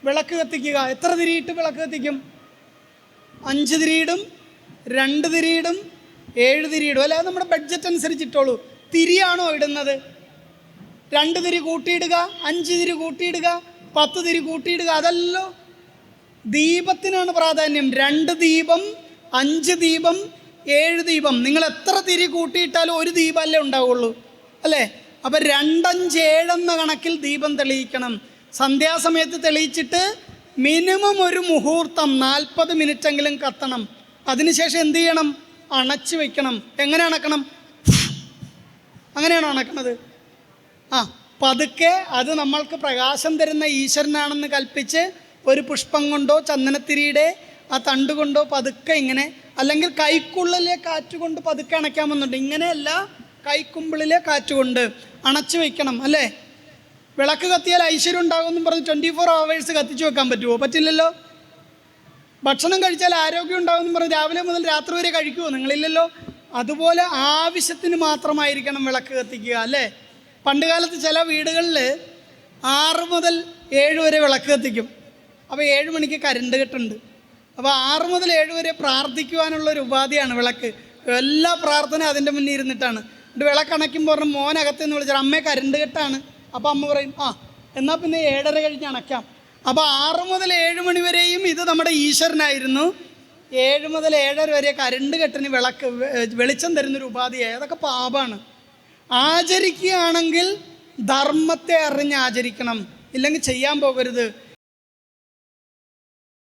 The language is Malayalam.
വിളക്ക് കത്തിക്കുക. എത്ര തിരിയിട്ട് വിളക്ക് കത്തിക്കും? 5 തിരിയിടും, 2 തിരിയിടും, 7 തിരിയിടും. അല്ലാതെ നമ്മുടെ ബഡ്ജറ്റ് അനുസരിച്ചിട്ടുള്ളൂ. തിരിയാണോ ഇടുന്നത്? 2 തിരി കൂട്ടിയിടുക, 5 തിരി കൂട്ടിയിടുക, 10 തിരി കൂട്ടിയിടുക. അതല്ലോ ദീപത്തിനാണ് പ്രാധാന്യം. 2 ദീപം, 5 ദീപം, 7 ദീപം. നിങ്ങൾ എത്ര തിരി കൂട്ടിയിട്ടാലും ഒരു ദീപമല്ലേ ഉണ്ടാവുള്ളൂ, അല്ലേ? അപ്പം 2, 5, 7 എന്ന കണക്കിൽ ദീപം തെളിയിക്കണം. സന്ധ്യാസമയത്ത് തെളിയിച്ചിട്ട് മിനിമം ഒരു മുഹൂർത്തം 40 മിനിറ്റെങ്കിലും കത്തണം. അതിനുശേഷം എന്ത് ചെയ്യണം? അണച്ചു വയ്ക്കണം. എങ്ങനെ അണക്കണം? അങ്ങനെയാണോ അണക്കണത്? പതുക്കെ അത് നമ്മൾക്ക് പ്രകാശം തരുന്ന ഈശ്വരനാണെന്ന് കൽപ്പിച്ച് ഒരു പുഷ്പം കൊണ്ടോ ചന്ദനത്തിരിയുടെ ആ തണ്ട് കൊണ്ടോ പതുക്കെ ഇങ്ങനെ, അല്ലെങ്കിൽ കൈക്കുള്ളിലെ കാറ്റുകൊണ്ട് പതുക്കെ അണയ്ക്കാമെന്നുണ്ട്. ഇങ്ങനെയല്ല, കൈക്കുമ്പിളിലെ കാറ്റുകൊണ്ട് അണച്ചു വയ്ക്കണം, അല്ലേ? വിളക്ക് കത്തിയാൽ ഐശ്വര്യം ഉണ്ടാകുമെന്നും പറഞ്ഞ് 24 hours കത്തിച്ചു വെക്കാൻ പറ്റുമോ? പറ്റില്ലല്ലോ. ഭക്ഷണം കഴിച്ചാൽ ആരോഗ്യം ഉണ്ടാകുമെന്നും പറഞ്ഞ് രാവിലെ മുതൽ രാത്രി വരെ കഴിക്കുമോ? നിങ്ങളില്ലല്ലോ. അതുപോലെ ആവശ്യത്തിന് മാത്രമായിരിക്കണം വിളക്ക് കത്തിക്കുക, അല്ലേ? പണ്ട് കാലത്ത് ചില വീടുകളിൽ 6 മുതൽ 7 വരെ വിളക്ക് കത്തിക്കും. അപ്പോൾ 7 മണിക്ക് കരണ്ട് കെട്ടുണ്ട്. അപ്പോൾ 6 മുതൽ 7 വരെ പ്രാർത്ഥിക്കുവാനുള്ളൊരു ഉപാധിയാണ് വിളക്ക്. എല്ലാ പ്രാർത്ഥന അതിൻ്റെ മുന്നിൽ ഇരുന്നിട്ടാണ്. എന്നിട്ട് വിളക്കണയ്ക്കുമ്പോൾ പറഞ്ഞ് മോനകത്തെന്ന് വിളിച്ചാൽ അമ്മയെ കരണ്ട് കെട്ടാണ്. അപ്പോൾ അമ്മ പറയും എന്നാൽ പിന്നെ 7:30 കഴിഞ്ഞ് അണയ്ക്കാം. അപ്പോൾ 6 മുതൽ 7 മണി വരെയും ഇത് നമ്മുടെ ഈശ്വരനായിരുന്നു. 7 മുതൽ 7:30 വരെ കരണ്ട് കെട്ടിന് വിളക്ക് വെളിച്ചം തരുന്നൊരു ഉപാധിയായി. അതൊക്കെ പാപമാണ്. ആചരിക്കുകയാണെങ്കിൽ ധർമ്മത്തെ അറിഞ്ഞ് ആചരിക്കണം, ഇല്ലെങ്കിൽ ചെയ്യാൻ പോകരുത്.